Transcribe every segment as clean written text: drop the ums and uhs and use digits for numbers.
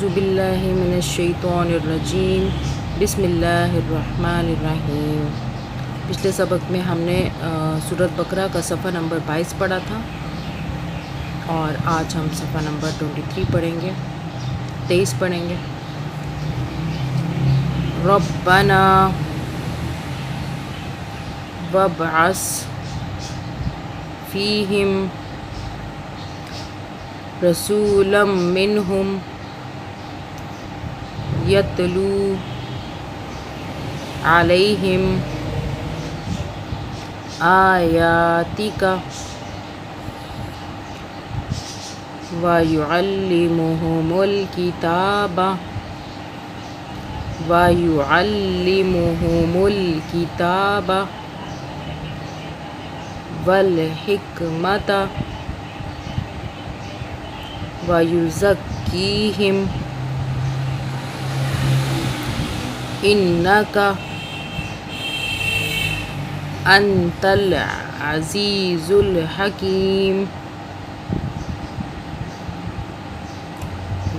اعوذ باللہ من الشیطان الرجیم بسم اللہ الرحمن الرحیم۔ پچھلے سبق میں ہم نے سورۃ بقرہ کا صفحہ نمبر 22 پڑھا تھا اور آج ہم صفحہ نمبر 23 پڑھیں گے، 23 پڑھیں گے۔ ربنا وابعث فیہم رسولا منہم یتلو علیہم آیاتک ویعلمہم الکتاب والحکمۃ وَيُزَكِّيهِمْ إِنَّكَ أَنْتَ الْعَزِيزُ الْحَكِيمُ۔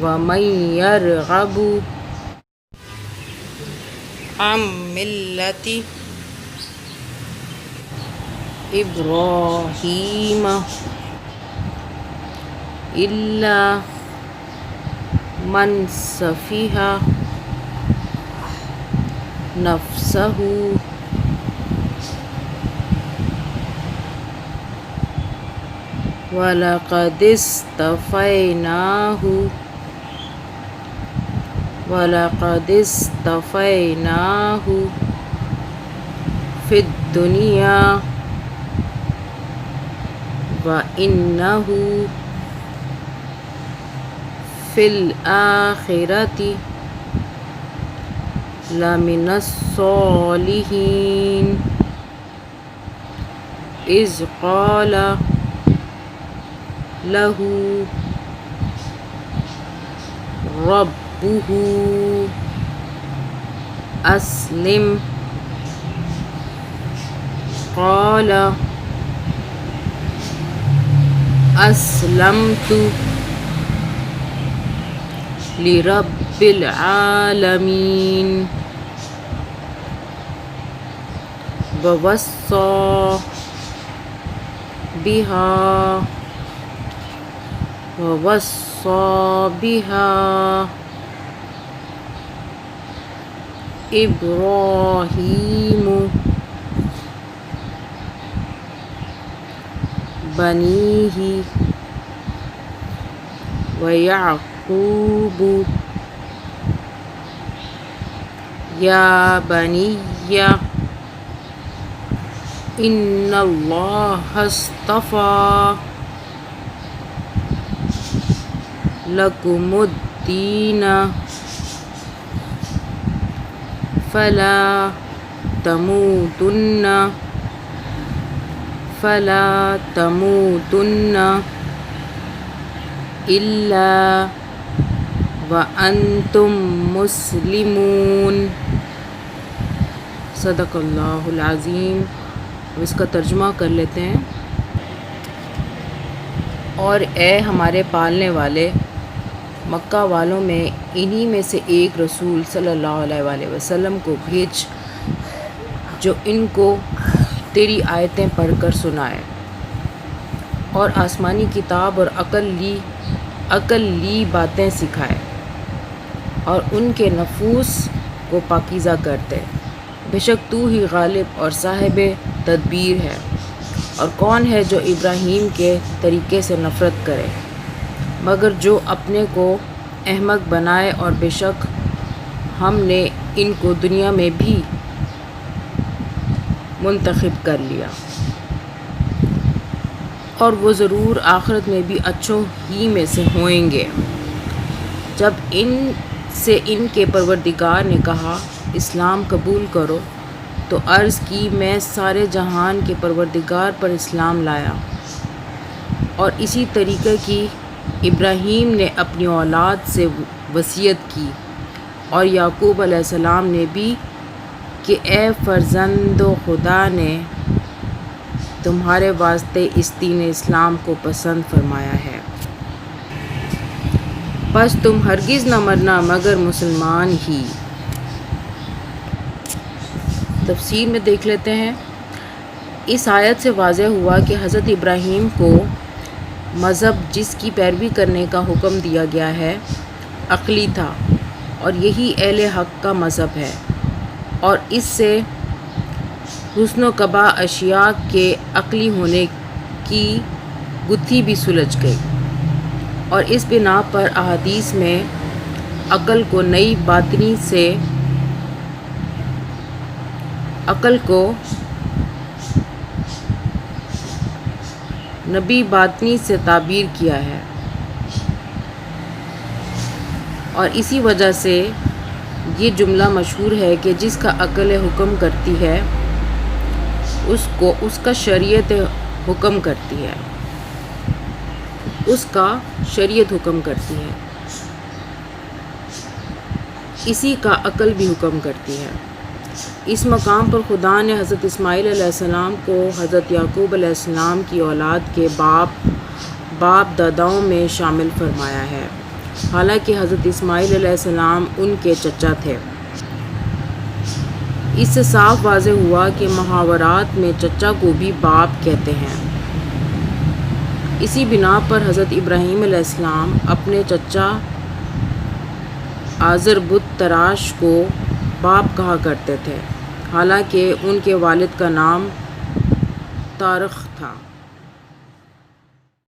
وَمَنْ يَرْغَبُ عَنْ مِلَّةِ إِبْرَاهِيمَ إِلَّا مَنْ سَفِهَ نَفْسَهُ وَلَقَدِ اصْطَفَيْنَاهُ فِي الدُّنْيَا وَإِنَّهُ فِي الْآخِرَةِ لَمِنَ الصَّالِحِينَ۔ إِذْ قَالَ لَهُ رَبُّهُ أَسْلِمْ قَالَ أَسْلَمْتُ لِرَبِّ الْعَالَمِينَ۔ وَوَصَّى بِهَا إِبْرَاهِيمُ بَنِيهِ وَيَعْقُوبُ يَا بَنِيَّ إِنَّ اللَّهَ اصْطَفَى لَكُمُ الدِّينَ فَلَا تَمُوتُنَّ إِلَّا وَأَنْتُمْ مُسْلِمُونَ۔ صدق اللہ العظیم۔ اب اس کا ترجمہ کر لیتے ہیں۔ اور اے ہمارے پالنے والے، مکہ والوں میں انہی میں سے ایک رسول صلی اللہ علیہ وآلہ وسلم کو بھیج جو ان کو تیری آیتیں پڑھ کر سنائے اور آسمانی کتاب اور عقل لی باتیں سکھائے اور ان کے نفوس کو پاکیزہ کرتے۔ بے شک تو ہی غالب اور صاحب تدبیر ہے۔ اور کون ہے جو ابراہیم کے طریقے سے نفرت کرے مگر جو اپنے کو احمق بنائے، اور بے شک ہم نے ان کو دنیا میں بھی منتخب کر لیا اور وہ ضرور آخرت میں بھی اچھوں ہی میں سے ہوئیں گے۔ جب ان سے ان کے پروردگار نے کہا اسلام قبول کرو تو عرض کی میں سارے جہان کے پروردگار پر اسلام لایا۔ اور اسی طریقے کی ابراہیم نے اپنی اولاد سے وصیت کی اور یعقوب علیہ السلام نے بھی کہ اے فرزندو، خدا نے تمہارے واسطے اس دین اسلام کو پسند فرمایا ہے پس تم ہرگز نہ مرنا مگر مسلمان ہی۔ تفسیر میں دیکھ لیتے ہیں۔ اس آیت سے واضح ہوا کہ حضرت ابراہیم کو مذہب جس کی پیروی کرنے کا حکم دیا گیا ہے عقلی تھا، اور یہی اہل حق کا مذہب ہے، اور اس سے حسن و قباح اشیاء کے عقلی ہونے کی گتھی بھی سلجھ گئی، اور اس بنا پر احادیث میں عقل کو نبی باطنی سے تعبیر کیا ہے، اور اسی وجہ سے یہ جملہ مشہور ہے کہ جس کا عقل حکم کرتی ہے اس کا شریعت حکم کرتی ہے، اسی کا عقل بھی حکم کرتی ہے۔ اس مقام پر خدا نے حضرت اسماعیل علیہ السلام کو حضرت یعقوب علیہ السلام کی اولاد کے باپ داداؤں میں شامل فرمایا ہے، حالانکہ حضرت اسماعیل علیہ السلام ان کے چچا تھے۔ اس سے صاف واضح ہوا کہ محاورات میں چچا کو بھی باپ کہتے ہیں۔ اسی بنا پر حضرت ابراہیم علیہ السلام اپنے چچا آزر بت تراش کو باپ کہا کرتے تھے، حالانکہ ان کے والد کا نام تارخ تھا۔